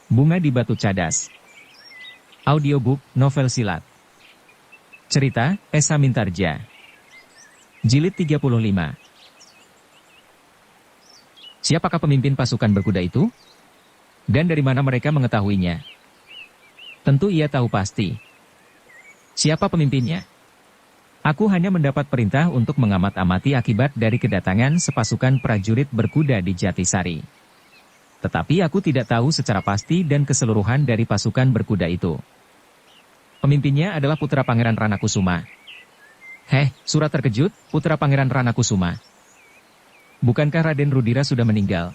Bunga di Batu Cadas. Audiobook, novel silat. Cerita, Esa Mintarja. Jilid 35. Siapakah pemimpin pasukan berkuda itu? Dan dari mana mereka mengetahuinya? Tentu ia tahu pasti. Siapa pemimpinnya? Aku hanya mendapat perintah untuk mengamat-amati akibat dari kedatangan sepasukan prajurit berkuda di Jatisari. Tetapi aku tidak tahu secara pasti dan keseluruhan dari pasukan berkuda itu. Pemimpinnya adalah putra Pangeran Ranakusuma. Heh, Sura terkejut, putra Pangeran Ranakusuma. Bukankah Raden Rudira sudah meninggal?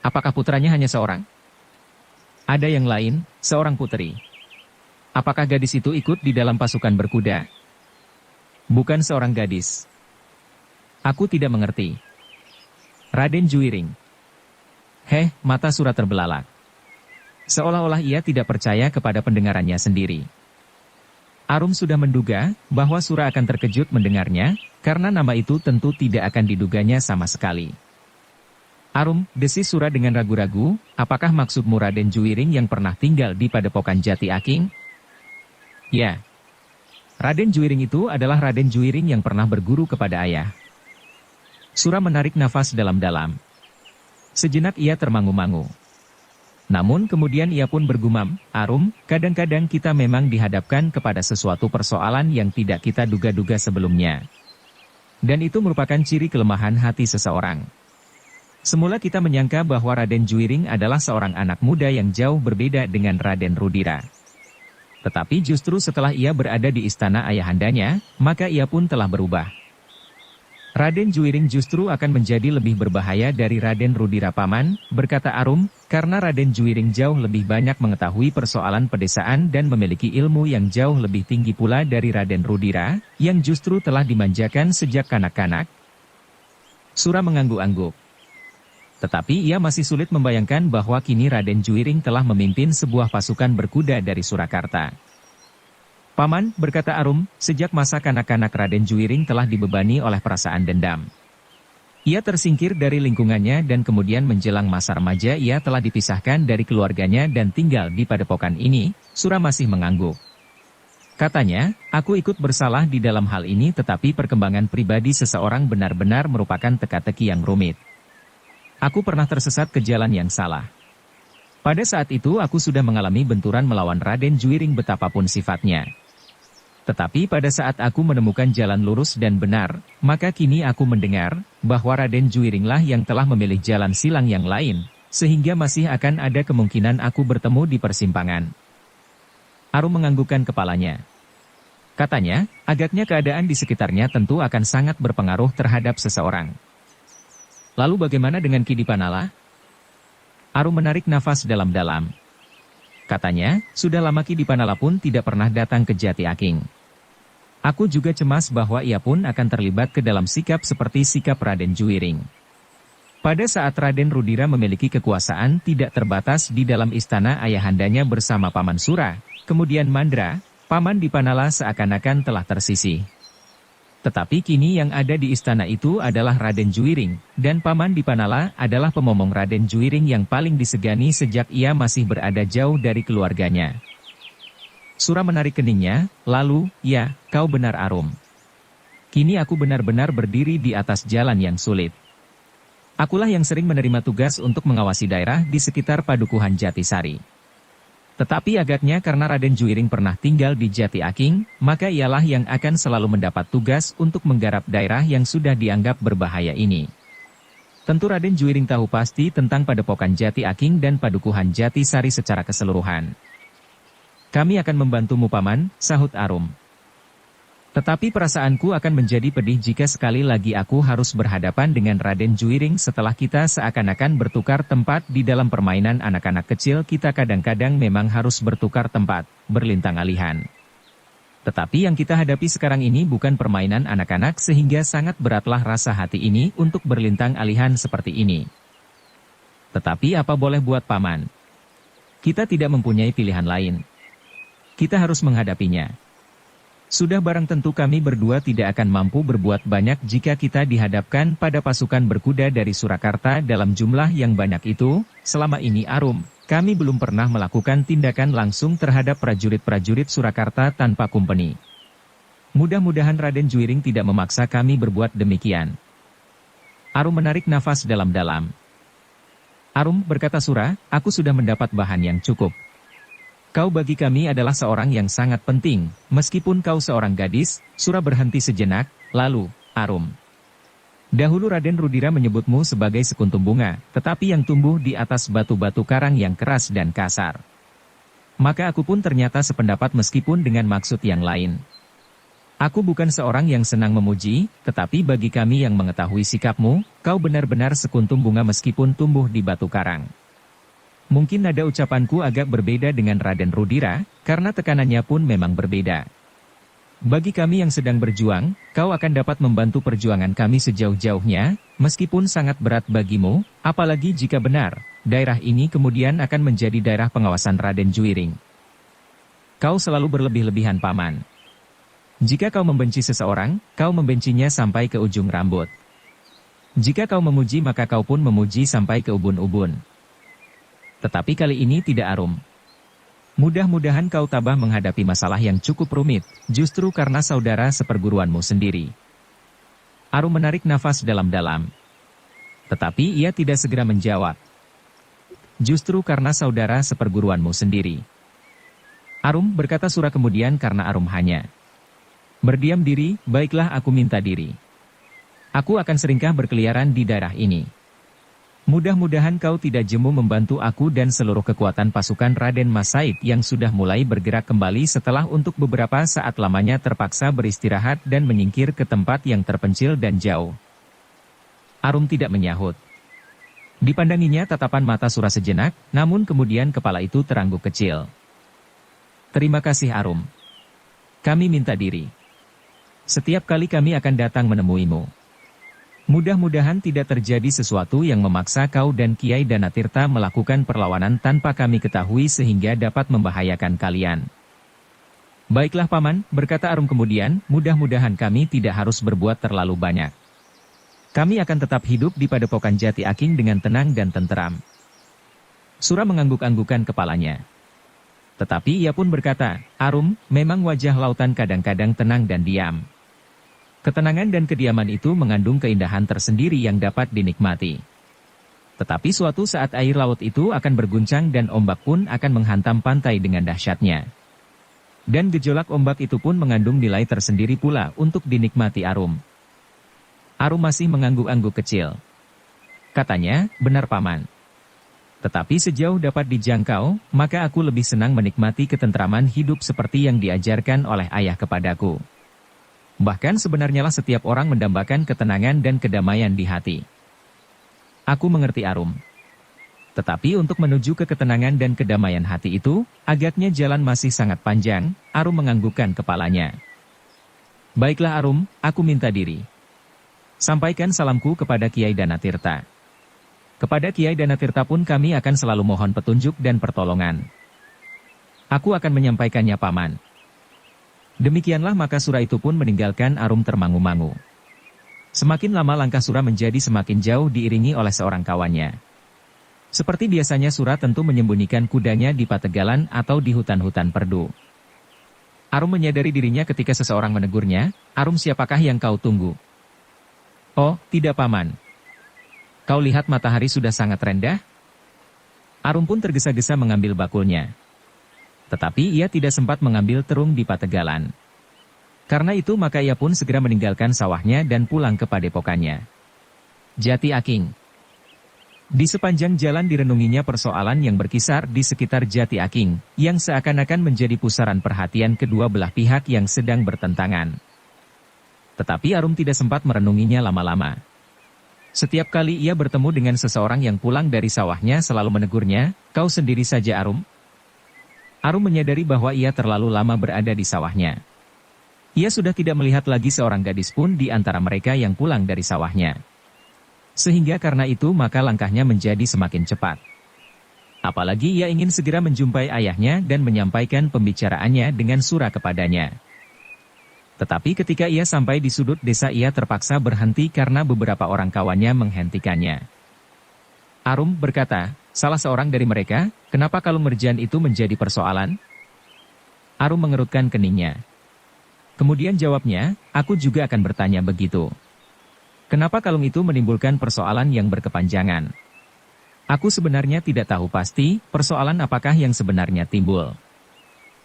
Apakah putranya hanya seorang? Ada yang lain, seorang putri. Apakah gadis itu ikut di dalam pasukan berkuda? Bukan seorang gadis. Aku tidak mengerti. Raden Juwiring. Heh, mata Sura terbelalak. Seolah-olah ia tidak percaya kepada pendengarannya sendiri. Arum sudah menduga bahwa Sura akan terkejut mendengarnya, karena nama itu tentu tidak akan diduganya sama sekali. Arum, desis Sura dengan ragu-ragu, apakah maksudmu Raden Juwiring yang pernah tinggal di Padepokan Jati Aking? Ya. Raden Juwiring itu adalah Raden Juwiring yang pernah berguru kepada ayah. Sura menarik nafas dalam-dalam. Sejenak ia termangu-mangu. Namun kemudian ia pun bergumam, Arum, kadang-kadang kita memang dihadapkan kepada sesuatu persoalan yang tidak kita duga-duga sebelumnya. Dan itu merupakan ciri kelemahan hati seseorang. Semula kita menyangka bahwa Raden Juwiring adalah seorang anak muda yang jauh berbeda dengan Raden Rudira. Tetapi justru setelah ia berada di istana ayahandanya, maka ia pun telah berubah. Raden Juwiring justru akan menjadi lebih berbahaya dari Raden Rudira paman, berkata Arum, karena Raden Juwiring jauh lebih banyak mengetahui persoalan pedesaan dan memiliki ilmu yang jauh lebih tinggi pula dari Raden Rudira, yang justru telah dimanjakan sejak kanak-kanak. Sura mengangguk-angguk. Tetapi ia masih sulit membayangkan bahwa kini Raden Juwiring telah memimpin sebuah pasukan berkuda dari Surakarta. Paman, berkata Arum, sejak masa kanak-kanak Raden Juwiring telah dibebani oleh perasaan dendam. Ia tersingkir dari lingkungannya dan kemudian menjelang masa remaja ia telah dipisahkan dari keluarganya dan tinggal di padepokan ini. Sura masih mengangguk. Katanya, aku ikut bersalah di dalam hal ini tetapi perkembangan pribadi seseorang benar-benar merupakan teka-teki yang rumit. Aku pernah tersesat ke jalan yang salah. Pada saat itu aku sudah mengalami benturan melawan Raden Juwiring betapapun sifatnya. Tetapi pada saat aku menemukan jalan lurus dan benar, maka kini aku mendengar bahwa Raden Juwiringlah yang telah memilih jalan silang yang lain, sehingga masih akan ada kemungkinan aku bertemu di persimpangan. Arum menganggukkan kepalanya. Katanya, agaknya keadaan di sekitarnya tentu akan sangat berpengaruh terhadap seseorang. Lalu bagaimana dengan Ki Dipanala? Arum menarik nafas dalam-dalam. Katanya, sudah lama Ki Dipanala pun tidak pernah datang ke Jati Aking. Aku juga cemas bahwa ia pun akan terlibat ke dalam sikap seperti sikap Raden Juwiring. Pada saat Raden Rudira memiliki kekuasaan tidak terbatas di dalam istana ayahandanya bersama Paman Sura, kemudian Mandra, Paman Dipanala seakan-akan telah tersisih. Tetapi kini yang ada di istana itu adalah Raden Juwiring, dan Paman Dipanala adalah pemomong Raden Juwiring yang paling disegani sejak ia masih berada jauh dari keluarganya. Sura menarik keningnya, lalu, ya, kau benar Arum. Kini aku benar-benar berdiri di atas jalan yang sulit. Akulah yang sering menerima tugas untuk mengawasi daerah di sekitar Padukuhan Jatisari. Tetapi agaknya karena Raden Juwiring pernah tinggal di Jati Aking, maka ialah yang akan selalu mendapat tugas untuk menggarap daerah yang sudah dianggap berbahaya ini. Tentu Raden Juwiring tahu pasti tentang Padepokan Jati Aking dan Padukuhan Jatisari secara keseluruhan. Kami akan membantumu Paman, sahut Arum. Tetapi perasaanku akan menjadi pedih jika sekali lagi aku harus berhadapan dengan Raden Juwiring setelah kita seakan-akan bertukar tempat di dalam permainan anak-anak kecil kita kadang-kadang memang harus bertukar tempat, berlintang alihan. Tetapi yang kita hadapi sekarang ini bukan permainan anak-anak sehingga sangat beratlah rasa hati ini untuk berlintang alihan seperti ini. Tetapi apa boleh buat Paman? Kita tidak mempunyai pilihan lain. Kita harus menghadapinya. Sudah barang tentu kami berdua tidak akan mampu berbuat banyak jika kita dihadapkan pada pasukan berkuda dari Surakarta dalam jumlah yang banyak itu. Selama ini Arum, kami belum pernah melakukan tindakan langsung terhadap prajurit-prajurit Surakarta tanpa kumpeni. Mudah-mudahan Raden Juiring tidak memaksa kami berbuat demikian. Arum menarik nafas dalam-dalam. Arum, berkata Sura, aku sudah mendapat bahan yang cukup. Kau bagi kami adalah seorang yang sangat penting, meskipun kau seorang gadis. Sura berhenti sejenak, lalu, Arum. Dahulu Raden Rudira menyebutmu sebagai sekuntum bunga, tetapi yang tumbuh di atas batu-batu karang yang keras dan kasar. Maka aku pun ternyata sependapat meskipun dengan maksud yang lain. Aku bukan seorang yang senang memuji, tetapi bagi kami yang mengetahui sikapmu, kau benar-benar sekuntum bunga meskipun tumbuh di batu karang. Mungkin nada ucapanku agak berbeda dengan Raden Rudira, karena tekanannya pun memang berbeda. Bagi kami yang sedang berjuang, kau akan dapat membantu perjuangan kami sejauh-jauhnya, meskipun sangat berat bagimu, apalagi jika benar, daerah ini kemudian akan menjadi daerah pengawasan Raden Juiring. Kau selalu berlebih-lebihan, Paman. Jika kau membenci seseorang, kau membencinya sampai ke ujung rambut. Jika kau memuji maka kau pun memuji sampai ke ubun-ubun. Tetapi kali ini tidak, Arum. Mudah-mudahan kau tabah menghadapi masalah yang cukup rumit, justru karena saudara seperguruanmu sendiri. Arum menarik nafas dalam-dalam. Tetapi ia tidak segera menjawab. Justru karena saudara seperguruanmu sendiri. Arum, berkata Sura kemudian karena Arum hanya berdiam diri, baiklah aku minta diri. Aku akan seringkah berkeliaran di daerah ini. Mudah-mudahan kau tidak jemu membantu aku dan seluruh kekuatan pasukan Raden Mas Said yang sudah mulai bergerak kembali setelah untuk beberapa saat lamanya terpaksa beristirahat dan menyingkir ke tempat yang terpencil dan jauh. Arum tidak menyahut. Dipandanginya tatapan mata Sura sejenak, namun kemudian kepala itu terangguk kecil. Terima kasih, Arum. Kami minta diri. Setiap kali kami akan datang menemuimu. Mudah-mudahan tidak terjadi sesuatu yang memaksa kau dan Kiai Danatirta melakukan perlawanan tanpa kami ketahui sehingga dapat membahayakan kalian. Baiklah, Paman, berkata Arum kemudian, mudah-mudahan kami tidak harus berbuat terlalu banyak. Kami akan tetap hidup di Padepokan Jati Aking dengan tenang dan tenteram. Sura mengangguk-anggukan kepalanya. Tetapi ia pun berkata, Arum, memang wajah lautan kadang-kadang tenang dan diam. Ketenangan dan kediaman itu mengandung keindahan tersendiri yang dapat dinikmati. Tetapi suatu saat air laut itu akan berguncang dan ombak pun akan menghantam pantai dengan dahsyatnya. Dan gejolak ombak itu pun mengandung nilai tersendiri pula untuk dinikmati Arum. Arum masih mengangguk-angguk kecil. Katanya, benar, Paman. Tetapi sejauh dapat dijangkau, maka aku lebih senang menikmati ketentraman hidup seperti yang diajarkan oleh ayah kepadaku. Bahkan sebenarnya lah setiap orang mendambakan ketenangan dan kedamaian di hati. Aku mengerti, Arum. Tetapi untuk menuju ke ketenangan dan kedamaian hati itu, agaknya jalan masih sangat panjang. Arum menganggukkan kepalanya. Baiklah, Arum, aku minta diri. Sampaikan salamku kepada Kiai Danatirta. Kepada Kiai Danatirta pun kami akan selalu mohon petunjuk dan pertolongan. Aku akan menyampaikannya, Paman. Demikianlah maka Sura itu pun meninggalkan Arum termangu-mangu. Semakin lama langkah Sura menjadi semakin jauh diiringi oleh seorang kawannya. Seperti biasanya Sura tentu menyembunyikan kudanya di pategalan atau di hutan-hutan perdu. Arum menyadari dirinya ketika seseorang menegurnya, Arum, siapakah yang kau tunggu? Oh, tidak, Paman. Kau lihat matahari sudah sangat rendah? Arum pun tergesa-gesa mengambil bakulnya. Tetapi ia tidak sempat mengambil terung di pategalan. Karena itu maka ia pun segera meninggalkan sawahnya dan pulang ke padepokannya. Jati Aking. Di sepanjang jalan direnunginya persoalan yang berkisar di sekitar Jati Aking, yang seakan-akan menjadi pusaran perhatian kedua belah pihak yang sedang bertentangan. Tetapi Arum tidak sempat merenunginya lama-lama. Setiap kali ia bertemu dengan seseorang yang pulang dari sawahnya selalu menegurnya, kau sendiri saja, Arum. Arum menyadari bahwa ia terlalu lama berada di sawahnya. Ia sudah tidak melihat lagi seorang gadis pun di antara mereka yang pulang dari sawahnya. Sehingga karena itu maka langkahnya menjadi semakin cepat. Apalagi ia ingin segera menjumpai ayahnya dan menyampaikan pembicaraannya dengan Sura kepadanya. Tetapi ketika ia sampai di sudut desa ia terpaksa berhenti karena beberapa orang kawannya menghentikannya. Arum berkata, Salah seorang dari mereka, kenapa kalung merjan itu menjadi persoalan? Arum mengerutkan keningnya. Kemudian jawabnya, aku juga akan bertanya begitu. Kenapa kalung itu menimbulkan persoalan yang berkepanjangan? Aku sebenarnya tidak tahu pasti, persoalan apakah yang sebenarnya timbul.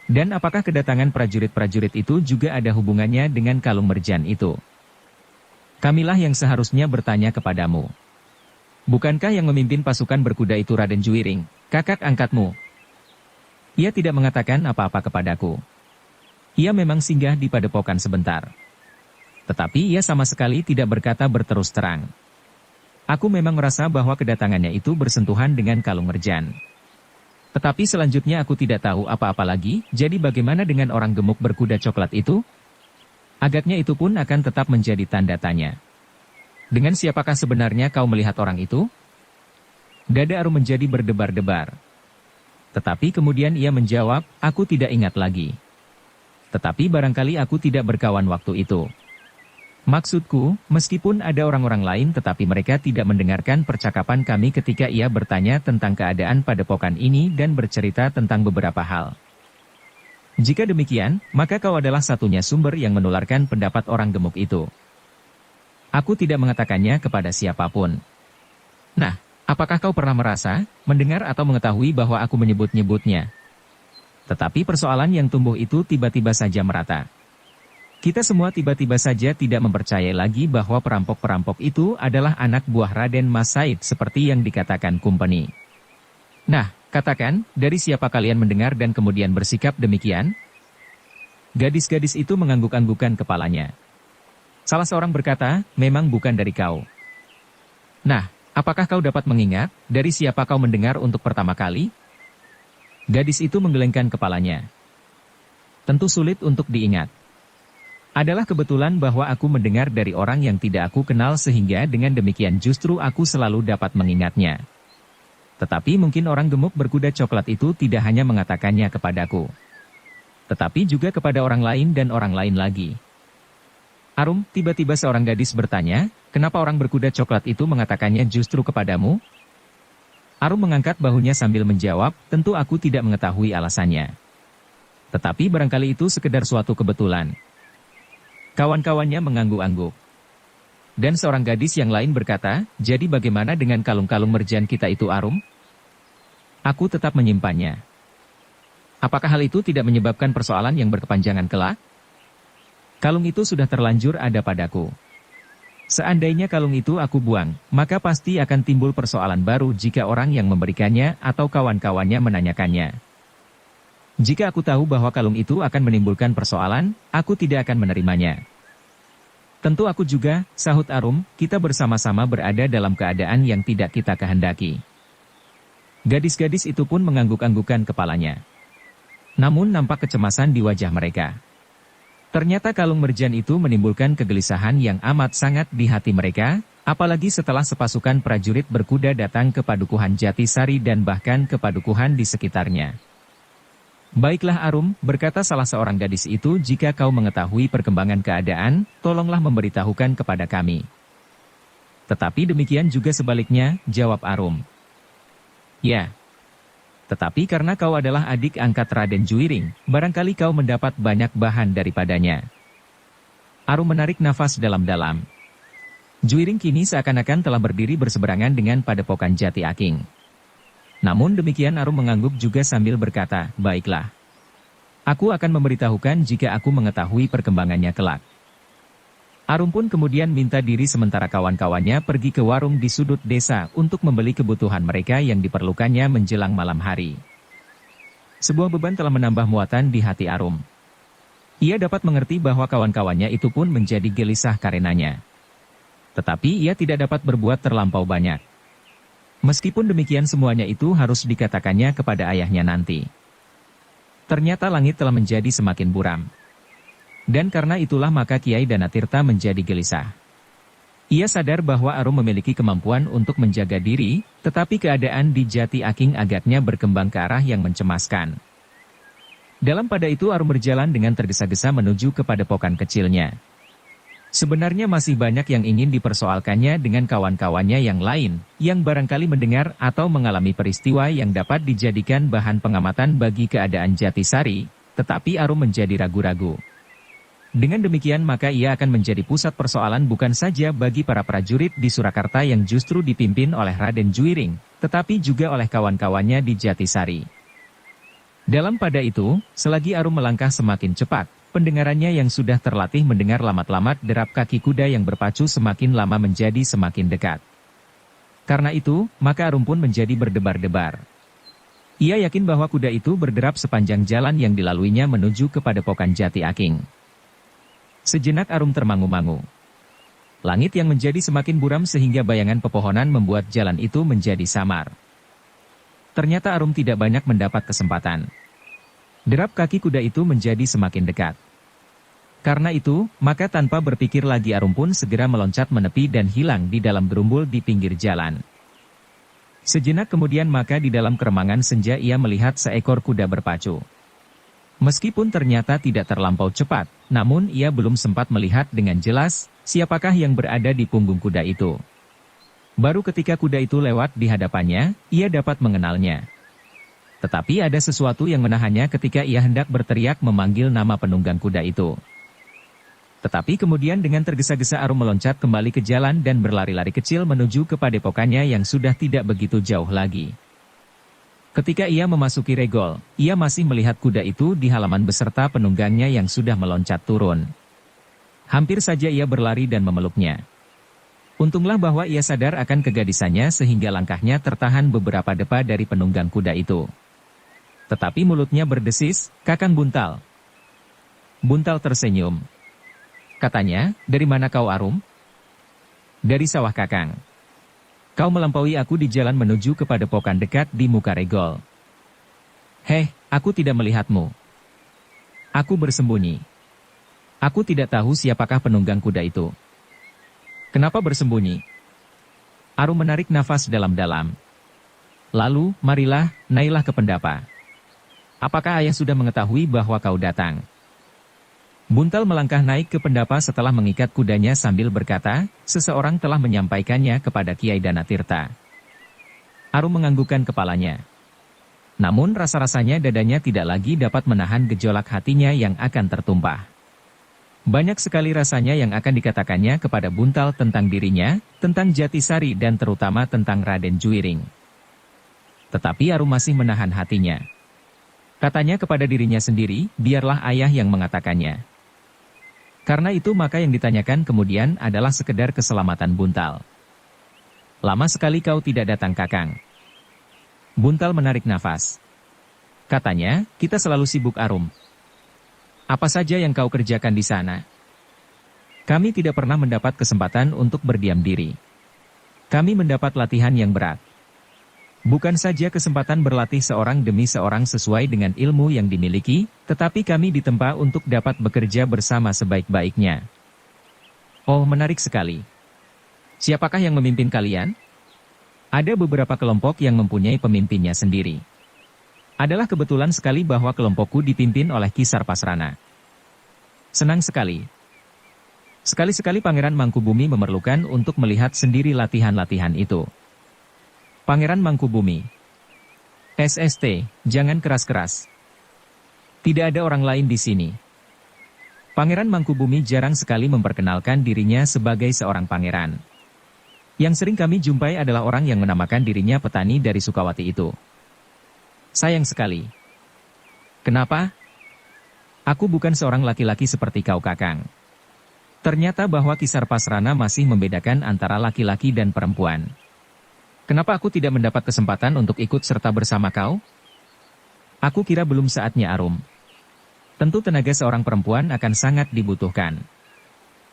Dan apakah kedatangan prajurit-prajurit itu juga ada hubungannya dengan kalung merjan itu? Kamilah yang seharusnya bertanya kepadamu. Bukankah yang memimpin pasukan berkuda itu Raden Juwiring, kakak angkatmu? Ia tidak mengatakan apa-apa kepadaku. Ia memang singgah di padepokan sebentar. Tetapi ia sama sekali tidak berkata berterus terang. Aku memang merasa bahwa kedatangannya itu bersentuhan dengan kalung merjan. Tetapi selanjutnya aku tidak tahu apa-apa lagi, jadi bagaimana dengan orang gemuk berkuda coklat itu? Agaknya itu pun akan tetap menjadi tanda tanya. Dengan siapakah sebenarnya kau melihat orang itu? Dada Arum menjadi berdebar-debar. Tetapi kemudian ia menjawab, aku tidak ingat lagi. Tetapi barangkali aku tidak berkawan waktu itu. Maksudku, meskipun ada orang-orang lain tetapi mereka tidak mendengarkan percakapan kami ketika ia bertanya tentang keadaan padepokan ini dan bercerita tentang beberapa hal. Jika demikian, maka kau adalah satunya sumber yang menularkan pendapat orang gemuk itu. Aku tidak mengatakannya kepada siapapun. Nah, apakah kau pernah merasa, mendengar atau mengetahui bahwa aku menyebut-nyebutnya? Tetapi persoalan yang tumbuh itu tiba-tiba saja merata. Kita semua tiba-tiba saja tidak mempercayai lagi bahwa perampok-perampok itu adalah anak buah Raden Mas Said seperti yang dikatakan Kumpeni. Nah, katakan, dari siapa kalian mendengar dan kemudian bersikap demikian? Gadis-gadis itu mengangguk-anggukan kepalanya. Salah seorang berkata, memang bukan dari kau. Nah, apakah kau dapat mengingat, dari siapa kau mendengar untuk pertama kali? Gadis itu menggelengkan kepalanya. Tentu sulit untuk diingat. Adalah kebetulan bahwa aku mendengar dari orang yang tidak aku kenal sehingga dengan demikian justru aku selalu dapat mengingatnya. Tetapi mungkin orang gemuk berkuda coklat itu tidak hanya mengatakannya kepadaku. Tetapi juga kepada orang lain dan orang lain lagi. Arum, tiba-tiba seorang gadis bertanya, kenapa orang berkuda coklat itu mengatakannya justru kepadamu? Arum mengangkat bahunya sambil menjawab, tentu aku tidak mengetahui alasannya. Tetapi barangkali itu sekedar suatu kebetulan. Kawan-kawannya mengangguk-angguk. Dan seorang gadis yang lain berkata, jadi bagaimana dengan kalung-kalung merjan kita itu Arum? Aku tetap menyimpannya. Apakah hal itu tidak menyebabkan persoalan yang berkepanjangan kelak? Kalung itu sudah terlanjur ada padaku. Seandainya kalung itu aku buang, maka pasti akan timbul persoalan baru jika orang yang memberikannya atau kawan-kawannya menanyakannya. Jika aku tahu bahwa kalung itu akan menimbulkan persoalan, aku tidak akan menerimanya. Tentu aku juga, sahut Arum, kita bersama-sama berada dalam keadaan yang tidak kita kehendaki. Gadis-gadis itu pun mengangguk-anggukan kepalanya. Namun nampak kecemasan di wajah mereka. Ternyata kalung merjan itu menimbulkan kegelisahan yang amat sangat di hati mereka, apalagi setelah sepasukan prajurit berkuda datang ke padukuhan Jatisari dan bahkan ke padukuhan di sekitarnya. Baiklah Arum, berkata salah seorang gadis itu, jika kau mengetahui perkembangan keadaan, tolonglah memberitahukan kepada kami. Tetapi demikian juga sebaliknya, jawab Arum. Ya. Tetapi karena kau adalah adik angkat Raden Juwiring, barangkali kau mendapat banyak bahan daripadanya. Arum menarik nafas dalam-dalam. Juwiring kini seakan-akan telah berdiri berseberangan dengan padepokan Jati Aking. Namun demikian Arum mengangguk juga sambil berkata, baiklah. Aku akan memberitahukan jika aku mengetahui perkembangannya kelak. Arum pun kemudian minta diri sementara kawan-kawannya pergi ke warung di sudut desa untuk membeli kebutuhan mereka yang diperlukannya menjelang malam hari. Sebuah beban telah menambah muatan di hati Arum. Ia dapat mengerti bahwa kawan-kawannya itu pun menjadi gelisah karenanya. Tetapi ia tidak dapat berbuat terlampau banyak. Meskipun demikian semuanya itu harus dikatakannya kepada ayahnya nanti. Ternyata langit telah menjadi semakin buram. Dan karena itulah maka Kiai Danatirta menjadi gelisah. Ia sadar bahwa Arum memiliki kemampuan untuk menjaga diri, tetapi keadaan di Jati Aking agaknya berkembang ke arah yang mencemaskan. Dalam pada itu Arum berjalan dengan tergesa-gesa menuju ke padepokan kecilnya. Sebenarnya masih banyak yang ingin dipersoalkannya dengan kawan-kawannya yang lain, yang barangkali mendengar atau mengalami peristiwa yang dapat dijadikan bahan pengamatan bagi keadaan Jatisari, tetapi Arum menjadi ragu-ragu. Dengan demikian maka ia akan menjadi pusat persoalan bukan saja bagi para prajurit di Surakarta yang justru dipimpin oleh Raden Juiring, tetapi juga oleh kawan-kawannya di Jatisari. Dalam pada itu, selagi Arum melangkah semakin cepat, pendengarannya yang sudah terlatih mendengar lamat-lamat derap kaki kuda yang berpacu semakin lama menjadi semakin dekat. Karena itu, maka Arum pun menjadi berdebar-debar. Ia yakin bahwa kuda itu berderap sepanjang jalan yang dilaluinya menuju ke Padepokan Jati Aking. Sejenak Arum termangu-mangu. Langit yang menjadi semakin buram sehingga bayangan pepohonan membuat jalan itu menjadi samar. Ternyata Arum tidak banyak mendapat kesempatan. Derap kaki kuda itu menjadi semakin dekat. Karena itu, maka tanpa berpikir lagi Arum pun segera meloncat menepi dan hilang di dalam gerumbul di pinggir jalan. Sejenak kemudian maka di dalam keremangan senja ia melihat seekor kuda berpacu. Meskipun ternyata tidak terlampau cepat, namun ia belum sempat melihat dengan jelas siapakah yang berada di punggung kuda itu. Baru ketika kuda itu lewat di hadapannya, ia dapat mengenalnya. Tetapi ada sesuatu yang menahannya ketika ia hendak berteriak memanggil nama penunggang kuda itu. Tetapi kemudian dengan tergesa-gesa Arum meloncat kembali ke jalan dan berlari-lari kecil menuju ke padepokannya yang sudah tidak begitu jauh lagi. Ketika ia memasuki regol, ia masih melihat kuda itu di halaman beserta penunggangnya yang sudah meloncat turun. Hampir saja ia berlari dan memeluknya. Untunglah bahwa ia sadar akan kegadisannya sehingga langkahnya tertahan beberapa depa dari penunggang kuda itu. Tetapi mulutnya berdesis, "Kakang Buntal." Buntal tersenyum. Katanya, "Dari mana kau Arum?" "Dari sawah Kakang. Kau melampaui aku di jalan menuju ke padepokan dekat di muka regol." "Heh, aku tidak melihatmu. Aku bersembunyi. Aku tidak tahu siapakah penunggang kuda itu." "Kenapa bersembunyi?" Arum menarik nafas dalam-dalam. "Lalu, marilah, naiklah ke pendapa. Apakah ayah sudah mengetahui bahwa kau datang?" Buntal melangkah naik ke pendapa setelah mengikat kudanya sambil berkata, "Seseorang telah menyampaikannya kepada Kiai Danatirta." Arum menganggukkan kepalanya. Namun rasa-rasanya dadanya tidak lagi dapat menahan gejolak hatinya yang akan tertumpah. Banyak sekali rasanya yang akan dikatakannya kepada Buntal tentang dirinya, tentang Jatisari dan terutama tentang Raden Juiring. Tetapi Arum masih menahan hatinya. Katanya kepada dirinya sendiri, biarlah ayah yang mengatakannya. Karena itu maka yang ditanyakan kemudian adalah sekedar keselamatan Buntal. "Lama sekali kau tidak datang Kakang." Buntal menarik nafas. Katanya, "Kita selalu sibuk Arum. Apa saja yang kau kerjakan di sana? Kami tidak pernah mendapat kesempatan untuk berdiam diri. Kami mendapat latihan yang berat. Bukan saja kesempatan berlatih seorang demi seorang sesuai dengan ilmu yang dimiliki, tetapi kami ditempa untuk dapat bekerja bersama sebaik-baiknya." "Oh, menarik sekali. Siapakah yang memimpin kalian?" "Ada beberapa kelompok yang mempunyai pemimpinnya sendiri. Adalah kebetulan sekali bahwa kelompokku dipimpin oleh Kisar Pasrana." "Senang sekali. Sekali-sekali Pangeran Mangkubumi memerlukan untuk melihat sendiri latihan-latihan itu." "Pangeran Mangkubumi." "SST, jangan keras-keras. Tidak ada orang lain di sini." Pangeran Mangkubumi jarang sekali memperkenalkan dirinya sebagai seorang pangeran. Yang sering kami jumpai adalah orang yang menamakan dirinya petani dari Sukawati itu. "Sayang sekali." "Kenapa?" "Aku bukan seorang laki-laki seperti kau Kakang. Ternyata bahwa Kisar Pasrana masih membedakan antara laki-laki dan perempuan. Kenapa aku tidak mendapat kesempatan untuk ikut serta bersama kau?" "Aku kira belum saatnya Arum. Tentu tenaga seorang perempuan akan sangat dibutuhkan.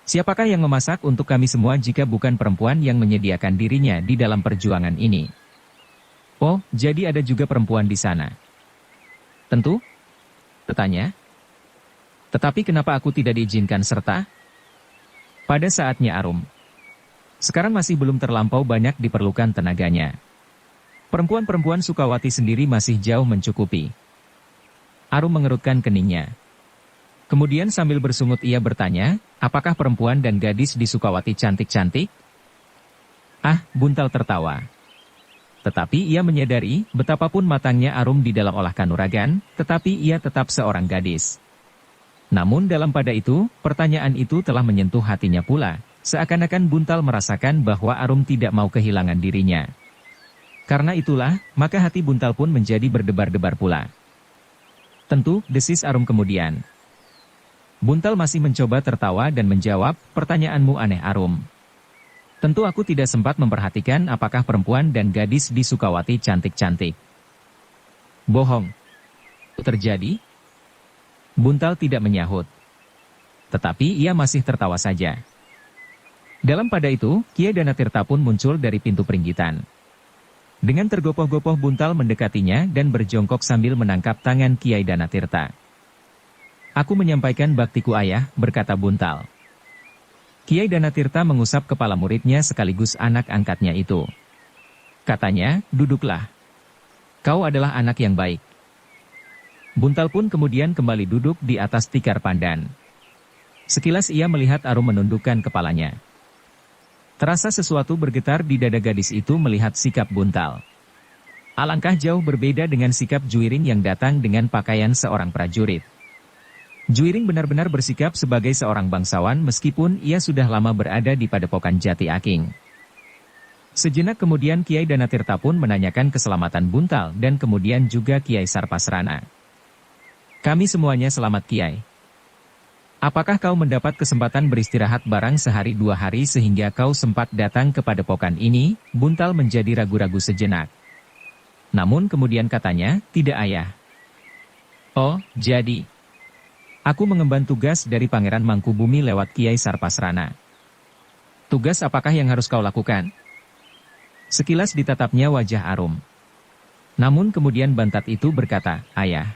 Siapakah yang memasak untuk kami semua jika bukan perempuan yang menyediakan dirinya di dalam perjuangan ini?" "Oh, jadi ada juga perempuan di sana?" "Tentu," tetanya. "Tetapi kenapa aku tidak diizinkan serta?" "Pada saatnya Arum. Sekarang masih belum terlampau banyak diperlukan tenaganya. Perempuan-perempuan Sukawati sendiri masih jauh mencukupi." Arum mengerutkan keningnya. Kemudian sambil bersungut ia bertanya, Apakah perempuan dan gadis di Sukawati cantik-cantik? Ah, Buntal tertawa. Tetapi ia menyadari, betapapun matangnya Arum di dalam olah kanuragan, tetapi ia tetap seorang gadis. Namun dalam pada itu, pertanyaan itu telah menyentuh hatinya pula, seakan-akan Buntal merasakan bahwa Arum tidak mau kehilangan dirinya. Karena itulah, maka hati Buntal pun menjadi berdebar-debar pula. Tentu, desis Arum kemudian. Buntal masih mencoba tertawa dan menjawab, pertanyaanmu aneh Arum. Tentu aku tidak sempat memperhatikan apakah perempuan dan gadis di Sukawati cantik-cantik. Bohong. Terjadi? Buntal tidak menyahut. Tetapi ia masih tertawa saja. Dalam pada itu, Kiai Danatirta pun muncul dari pintu peringgitan. Dengan tergopoh-gopoh Buntal mendekatinya dan berjongkok sambil menangkap tangan Kiai Danatirta. Aku menyampaikan baktiku ayah, berkata Buntal. Kiai Danatirta mengusap kepala muridnya sekaligus anak angkatnya itu. Katanya, duduklah. Kau adalah anak yang baik. Buntal pun kemudian kembali duduk di atas tikar pandan. Sekilas ia melihat Arum menundukkan kepalanya. Terasa sesuatu bergetar di dada gadis itu melihat sikap Buntal. Alangkah jauh berbeda dengan sikap Juiring yang datang dengan pakaian seorang prajurit. Juiring benar-benar bersikap sebagai seorang bangsawan meskipun ia sudah lama berada di padepokan Jati Aking. Sejenak kemudian Kiai Danatirta pun menanyakan keselamatan Buntal dan kemudian juga Kiai Sarpasrana. Kami semuanya selamat Kiai. Apakah kau mendapat kesempatan beristirahat barang sehari dua hari sehingga kau sempat datang ke padepokan ini? Buntal menjadi ragu-ragu sejenak. Namun kemudian katanya, tidak ayah. Oh, jadi. Aku mengemban tugas dari Pangeran Mangkubumi lewat Kiai Sarpasrana. Tugas apakah yang harus kau lakukan? Sekilas ditatapnya wajah Arum. Namun kemudian Bantat itu berkata, ayah.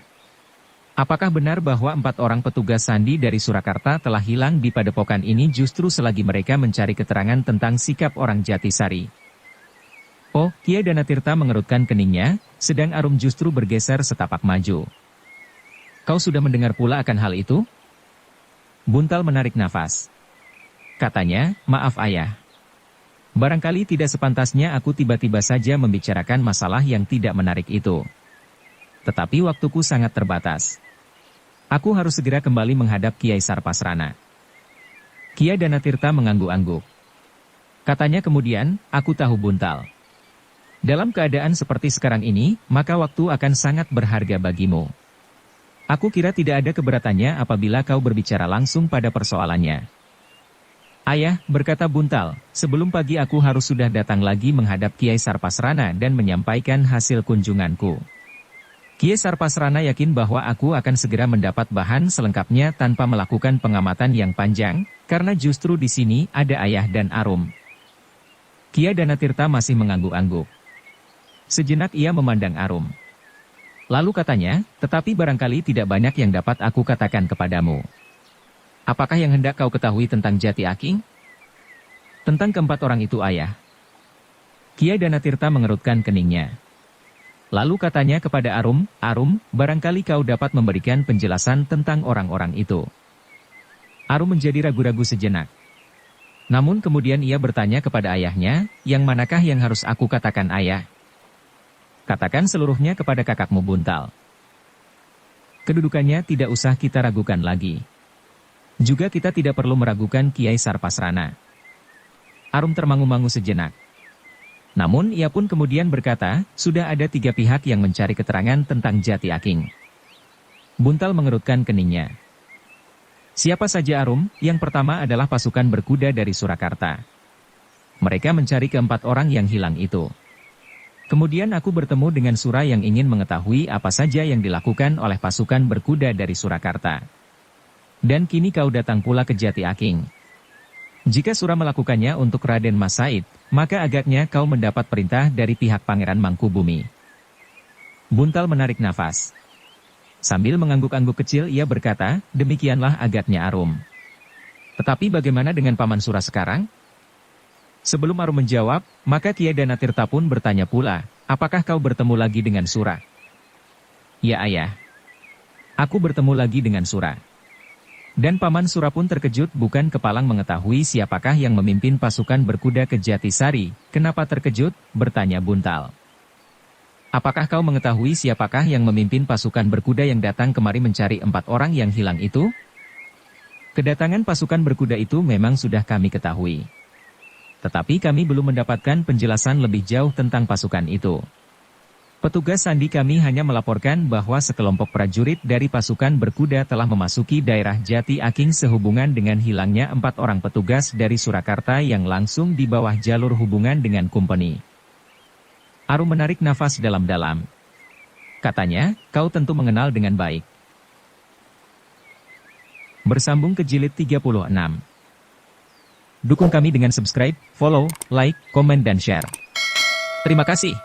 Apakah benar bahwa 4 orang petugas sandi dari Surakarta telah hilang di padepokan ini justru selagi mereka mencari keterangan tentang sikap orang Jatisari? Oh, Kiai Danatirta mengerutkan keningnya, sedang Arum justru bergeser setapak maju. Kau sudah mendengar pula akan hal itu? Buntal menarik nafas. Katanya, maaf ayah. Barangkali tidak sepantasnya aku tiba-tiba saja membicarakan masalah yang tidak menarik itu. Tetapi waktuku sangat terbatas. Aku harus segera kembali menghadap Kiai Sarpasrana. Kiai Danatirta mengangguk-angguk. Katanya kemudian, aku tahu Buntal. Dalam keadaan seperti sekarang ini, maka waktu akan sangat berharga bagimu. Aku kira tidak ada keberatannya apabila kau berbicara langsung pada persoalannya. Ayah, berkata Buntal, sebelum pagi aku harus sudah datang lagi menghadap Kiai Sarpasrana dan menyampaikan hasil kunjunganku. Kiai Sarpasrana yakin bahwa aku akan segera mendapat bahan selengkapnya tanpa melakukan pengamatan yang panjang, karena justru di sini ada ayah dan Arum. Kiai Danatirta masih mengangguk-angguk. Sejenak ia memandang Arum. Lalu katanya, tetapi barangkali tidak banyak yang dapat aku katakan kepadamu. Apakah yang hendak kau ketahui tentang Jati Aking? Tentang keempat orang itu ayah. Kiai Danatirta mengerutkan keningnya. Lalu katanya kepada Arum, Arum, barangkali kau dapat memberikan penjelasan tentang orang-orang itu. Arum menjadi ragu-ragu sejenak. Namun kemudian ia bertanya kepada ayahnya, yang manakah yang harus aku katakan ayah? Katakan seluruhnya kepada kakakmu Buntal. Kedudukannya tidak usah kita ragukan lagi. Juga kita tidak perlu meragukan Kiai Sarpasrana. Arum termangu-mangu sejenak. Namun ia pun kemudian berkata, sudah ada 3 pihak yang mencari keterangan tentang Jati Aking. Buntal mengerutkan keningnya. Siapa saja Arum? Yang pertama adalah pasukan berkuda dari Surakarta. Mereka mencari keempat orang yang hilang itu. Kemudian aku bertemu dengan Sura yang ingin mengetahui apa saja yang dilakukan oleh pasukan berkuda dari Surakarta. Dan kini kau datang pula ke Jati Aking. Jika Sura melakukannya untuk Raden Mas Said, maka agaknya kau mendapat perintah dari pihak Pangeran Mangkubumi. Buntal menarik nafas. Sambil mengangguk-angguk kecil ia berkata, demikianlah agaknya Arum. Tetapi bagaimana dengan Paman Sura sekarang? Sebelum Arum menjawab, maka Kiai Danatirta pun bertanya pula, apakah kau bertemu lagi dengan Sura? Ya ayah. Aku bertemu lagi dengan Sura. Dan Paman Sura pun terkejut bukan kepalang mengetahui siapakah yang memimpin pasukan berkuda ke Jatisari. Kenapa terkejut? Bertanya Buntal. Apakah kau mengetahui siapakah yang memimpin pasukan berkuda yang datang kemari mencari 4 orang yang hilang itu? Kedatangan pasukan berkuda itu memang sudah kami ketahui. Tetapi kami belum mendapatkan penjelasan lebih jauh tentang pasukan itu. Petugas sandi kami hanya melaporkan bahwa sekelompok prajurit dari pasukan berkuda telah memasuki daerah Jati Aking sehubungan dengan hilangnya 4 orang petugas dari Surakarta yang langsung di bawah jalur hubungan dengan Kumpeni. Arum menarik nafas dalam-dalam. Katanya, kau tentu mengenal dengan baik. Bersambung ke jilid 36. Dukung kami dengan subscribe, follow, like, komen dan share. Terima kasih.